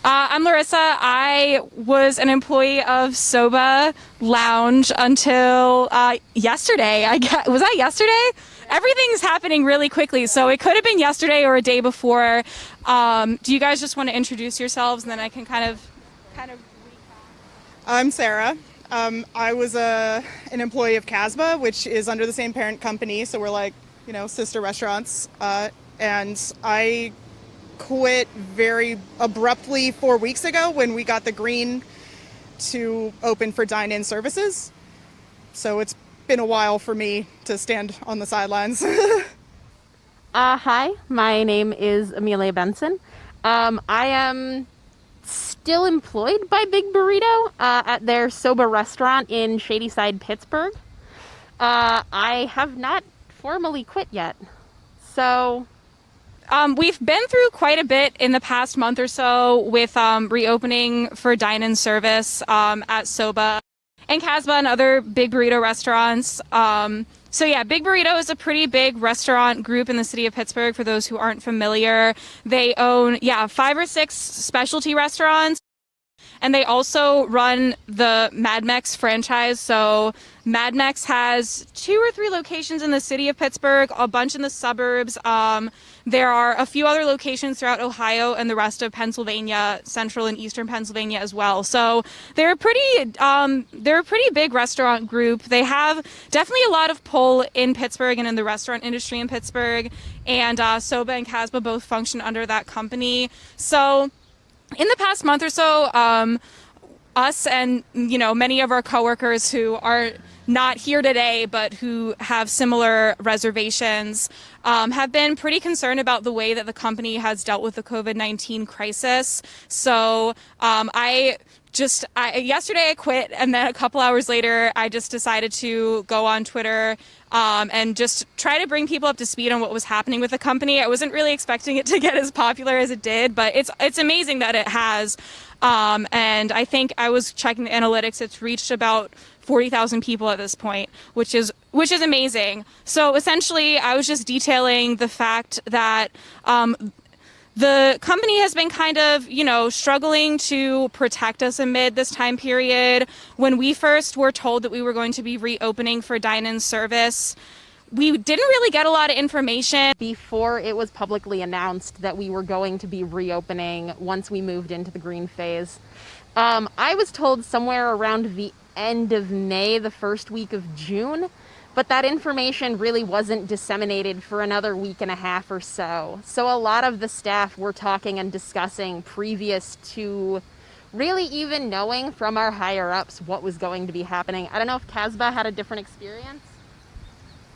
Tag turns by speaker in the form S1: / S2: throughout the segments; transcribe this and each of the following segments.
S1: I'm Larissa. I was an employee of Soba Lounge until yesterday. Was that yesterday? Everything's happening really quickly, so it could have been yesterday or a day before. Do you guys just want to introduce yourselves, and then I can kind of recap?
S2: I'm Sarah. I was an employee of Casbah, which is under the same parent company, so we're like, sister restaurants. And I quit very abruptly 4 weeks ago when we got the green to open for dine-in services. So it's been a while for me to stand on the sidelines.
S3: Hi, my name is Amelia Benson. I am still employed by Big Burrito at their Soba restaurant in Shadyside, Pittsburgh. I have not formally quit yet. So
S1: we've been through quite a bit in the past month or so with reopening for dine-in service at Soba and Casbah and other Big Burrito restaurants. So yeah, Big Burrito is a pretty big restaurant group in the city of Pittsburgh, for those who aren't familiar. They own, 5 or 6 specialty restaurants. And they also run the Mad Mex franchise. So Mad Mex has 2 or 3 locations in the city of Pittsburgh, a bunch in the suburbs. There are a few other locations throughout Ohio and the rest of Pennsylvania, central and eastern Pennsylvania as well. So they're a pretty big restaurant group. They have definitely a lot of pull in Pittsburgh and in the restaurant industry in Pittsburgh. And Soba and Casbah both function under that company. So in the past month or so, us and, many of our coworkers who are not here today, but who have similar reservations, have been pretty concerned about the way that the company has dealt with the COVID-19 crisis. So yesterday I quit, and then a couple hours later, I just decided to go on Twitter and just try to bring people up to speed on what was happening with the company. I wasn't really expecting it to get as popular as it did, but it's amazing that it has. And I think I was checking the analytics. It's reached about 40,000 people at this point, which is amazing. So essentially, I was just detailing the fact that the company has been kind of, struggling to protect us amid this time period. When we first were told that we were going to be reopening for dine-in service, we didn't really get a lot of information.
S3: before it was publicly announced that we were going to be reopening once we moved into the green phase, I was told somewhere around the end of May, the first week of June, but that information really wasn't disseminated for another week and a half or so. So a lot of the staff were talking and discussing previous to really even knowing from our higher ups what was going to be happening. I don't know if Casbah had a different experience.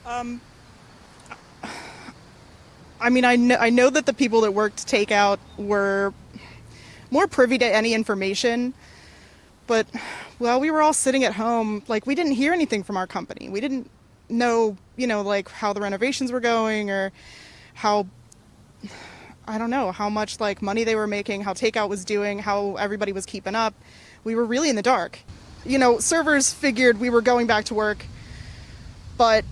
S2: I know that the people that worked takeout were more privy to any information, but we were all sitting at home, we didn't hear anything from our company. We didn't know, how the renovations were going, or how much money they were making, how takeout was doing, how everybody was keeping up. We were really in the dark. Servers figured we were going back to work, but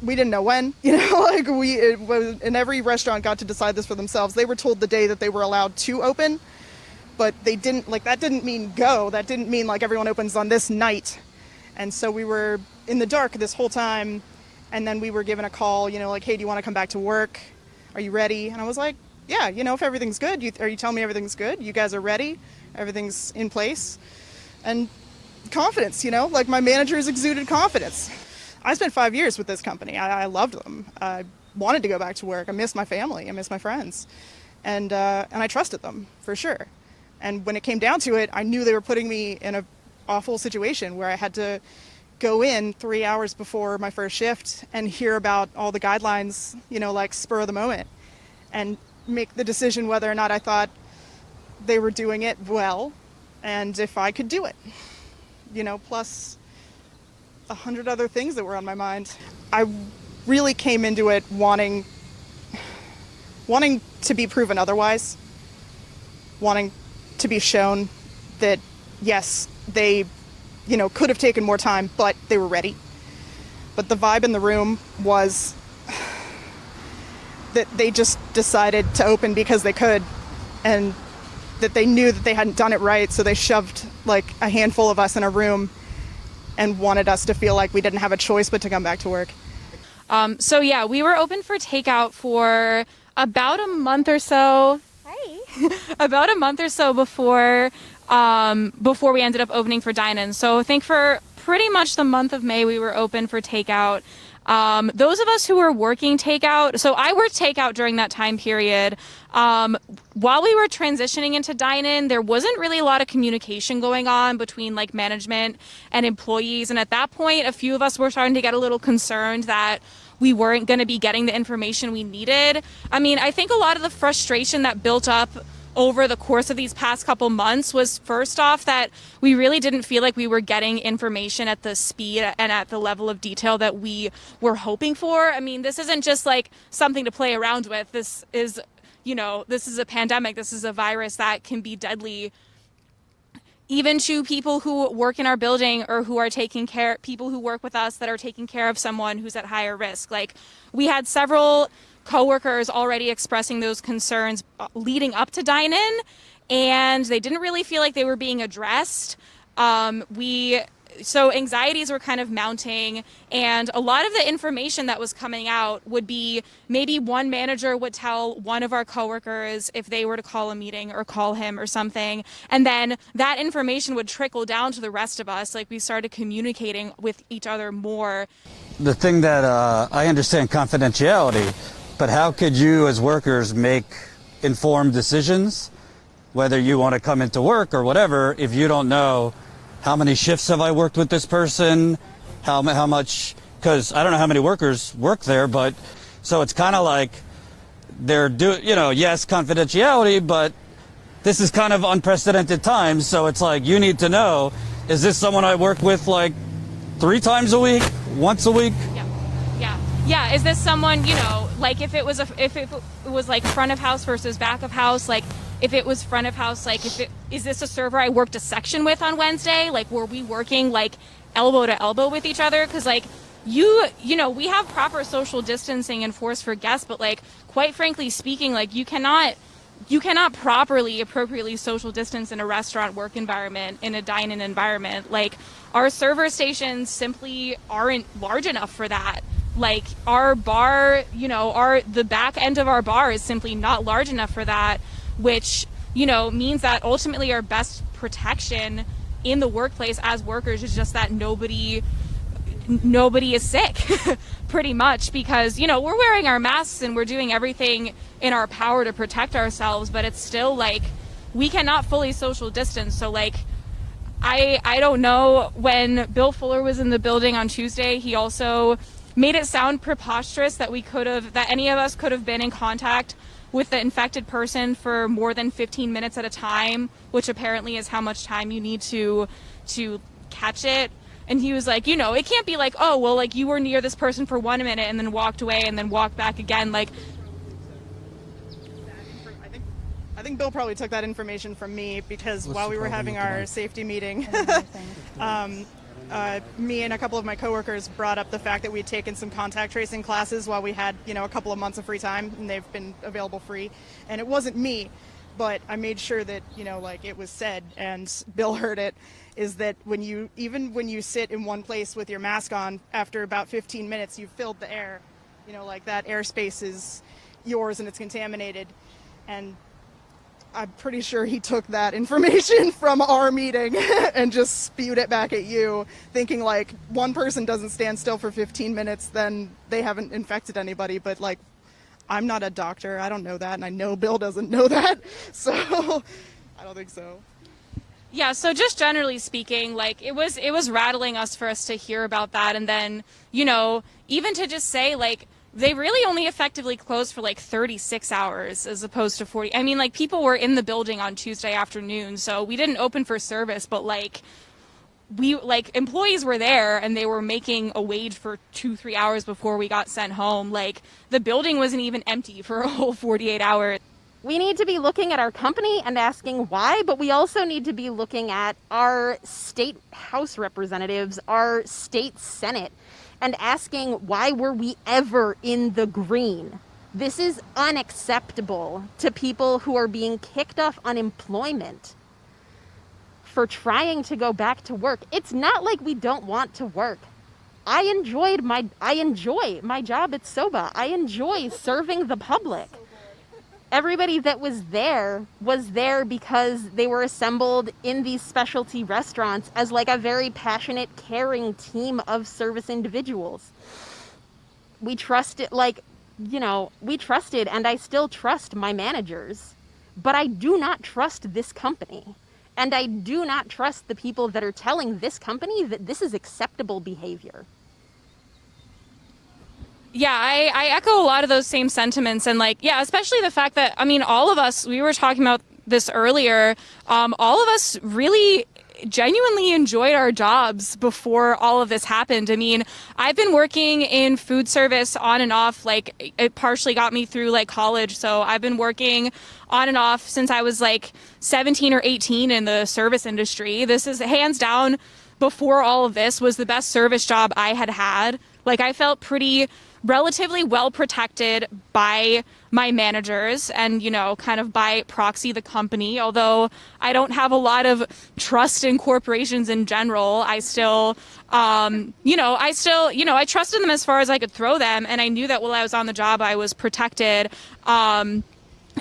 S2: we didn't know when, and every restaurant got to decide this for themselves. They were told the day that they were allowed to open, but they didn't, that didn't mean go. That didn't mean everyone opens on this night. And so we were in the dark this whole time. And then we were given a call, hey, do you want to come back to work? Are you ready? And I was like, yeah, if everything's good, are you telling me everything's good? You guys are ready? Everything's in place? And confidence, my managers exuded confidence. I spent 5 years with this company. I loved them. I wanted to go back to work. I missed my family. I missed my friends. And I trusted them, for sure. And when it came down to it, I knew they were putting me in an awful situation where I had to go in 3 hours before my first shift and hear about all the guidelines, spur of the moment, and make the decision whether or not I thought they were doing it well and if I could do it, plus 100 other things that were on my mind. I really came into it wanting to be proven otherwise, wanting to be shown that, yes, they, could have taken more time, but they were ready. But the vibe in the room was that they just decided to open because they could, and that they knew that they hadn't done it right, so they shoved like a handful of us in a room and wanted us to feel like we didn't have a choice but to come back to work.
S1: So yeah, we were open for takeout for about a month or so. About a month or so before we ended up opening for dine-in. So I think for pretty much the month of May, we were open for takeout. Those of us who were working takeout, so I worked takeout during that time period. While we were transitioning into dine-in, there wasn't really a lot of communication going on between like management and employees. And at that point, a few of us were starting to get a little concerned that we weren't going to be getting the information we needed. I mean, I think a lot of the frustration that built up over the course of these past couple months was, first off, that we really didn't feel like we were getting information at the speed and at the level of detail that we were hoping for. I mean, this isn't just like something to play around with. This is, this is a pandemic. This is a virus that can be deadly, even to people who work in our building or who are people who work with us that are taking care of someone who's at higher risk. Like, we had several coworkers already expressing those concerns leading up to dine-in, and they didn't really feel like they were being addressed. So anxieties were kind of mounting, and a lot of the information that was coming out would be maybe one manager would tell one of our coworkers if they were to call a meeting or call him or something, and then that information would trickle down to the rest of us. Like, we started communicating with each other more.
S4: The thing that I understand confidentiality, but how could you as workers make informed decisions, whether you want to come into work or whatever, if you don't know how many shifts have I worked with this person, how much, because I don't know how many workers work there, but so it's kind of like they're yes, confidentiality, but this is kind of unprecedented times, so it's like you need to know, is this someone I work with like 3 times a week, once a week?
S1: Yeah, is this someone, like if it was like front of house versus back of house, like if it was front of house, like is this a server I worked a section with on Wednesday? Like, were we working like elbow to elbow with each other? Because like we have proper social distancing enforced for guests, but like, quite frankly speaking, like you cannot appropriately social distance in a restaurant work environment, in a dine-in environment. Like, our server stations simply aren't large enough for that. Like, our bar, the back end of our bar is simply not large enough for that, which, means that ultimately our best protection in the workplace as workers is just that nobody is sick, pretty much, because, we're wearing our masks and we're doing everything in our power to protect ourselves, but it's still like, we cannot fully social distance. So like, I don't know, when Bill Fuller was in the building on Tuesday, he also made it sound preposterous that any of us could have been in contact with the infected person for more than 15 minutes at a time, which apparently is how much time you need to catch it. And he was like, it can't be like, oh, well, like, you were near this person for 1 minute and then walked away and then walked back again. Like,
S2: I think Bill probably took that information from me, because while we were having our safety meeting, me and a couple of my coworkers brought up the fact that we had taken some contact tracing classes while we had, a couple of months of free time, and they've been available free. And it wasn't me, but I made sure that, like it was said, and Bill heard it, is that when you sit in one place with your mask on, after about 15 minutes, you've filled the air, like that airspace is yours and it's contaminated. And I'm pretty sure he took that information from our meeting and just spewed it back at you, thinking like, one person doesn't stand still for 15 minutes, then they haven't infected anybody. But like, I'm not a doctor. I don't know that. And I know Bill doesn't know that. So I don't think so.
S1: Yeah, so just generally speaking, like, it was rattling us for us to hear about that. And then, even to just say, like, they really only effectively closed for like 36 hours as opposed to 40. I mean, like, people were in the building on Tuesday afternoon, so we didn't open for service, but like, employees were there and they were making a wage for 2-3 hours before we got sent home. Like, the building wasn't even empty for a whole 48 hours.
S3: We need to be looking at our company and asking why, but we also need to be looking at our state House representatives, our state Senate, and asking, why were we ever in the green? This is unacceptable to people who are being kicked off unemployment for trying to go back to work. It's not like we don't want to work. I enjoy my job at Soba. I enjoy serving the public. Everybody that was there because they were assembled in these specialty restaurants as like a very passionate, caring team of service individuals. We trusted, we trusted, and I still trust my managers, but I do not trust this company. And I do not trust the people that are telling this company that this is acceptable behavior.
S1: Yeah, I echo a lot of those same sentiments. And especially the fact that, all of us, we were talking about this earlier, all of us really genuinely enjoyed our jobs before all of this happened. I've been working in food service on and off, it partially got me through college. So I've been working on and off since I was 17 or 18 in the service industry. This is hands down, before all of this, was the best service job I had had. I felt relatively well protected by my managers and, kind of by proxy the company. Although I don't have a lot of trust in corporations in general, I still, I trusted them as far as I could throw them. And I knew that while I was on the job, I was protected. And,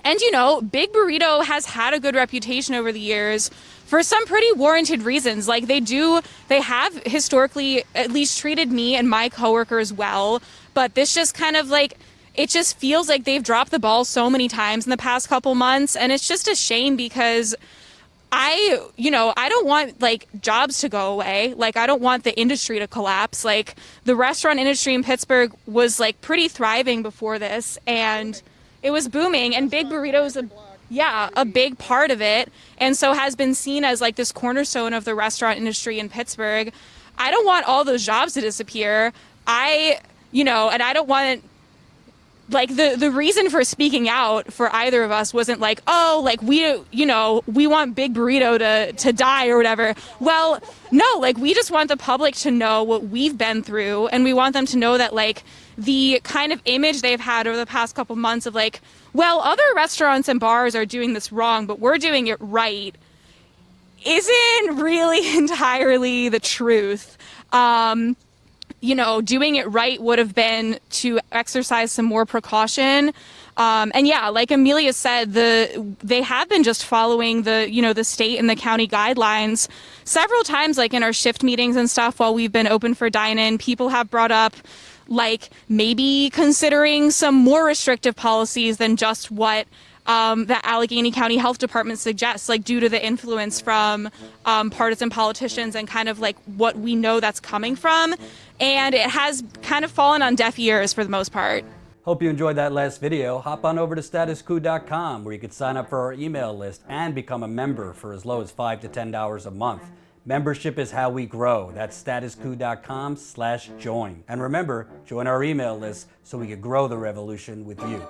S1: Big Burrito has had a good reputation over the years for some pretty warranted reasons. They have historically at least treated me and my coworkers well. But this just kind of it just feels like they've dropped the ball so many times in the past couple months. And it's just a shame because I don't want jobs to go away. I don't want the industry to collapse. The restaurant industry in Pittsburgh was pretty thriving before this, and it was booming, and Big Burrito is a big part of it, and so has been seen as this cornerstone of the restaurant industry in Pittsburgh. I don't want all those jobs to disappear. And I don't want the reason for speaking out for either of us wasn't we want Big Burrito to die or whatever. Well, no, we just want the public to know what we've been through, and we want them to know that the kind of image they've had over the past couple months of other restaurants and bars are doing this wrong, but we're doing it right, isn't really entirely the truth. Doing it right would have been to exercise some more precaution. And yeah, like Amelia said, they have been just following the state and the county guidelines several times, in our shift meetings and stuff while we've been open for dine-in. People have brought up maybe considering some more restrictive policies than just what the Allegheny County Health Department suggests, due to the influence from partisan politicians and kind of what we know that's coming from. And it has kind of fallen on deaf ears for the most part.
S5: Hope you enjoyed that last video. Hop on over to statuscoup.com where you can sign up for our email list and become a member for as low as $5 to $10 a month. Membership is how we grow. That's statuscoup.com/join. And remember, join our email list so we can grow the revolution with you.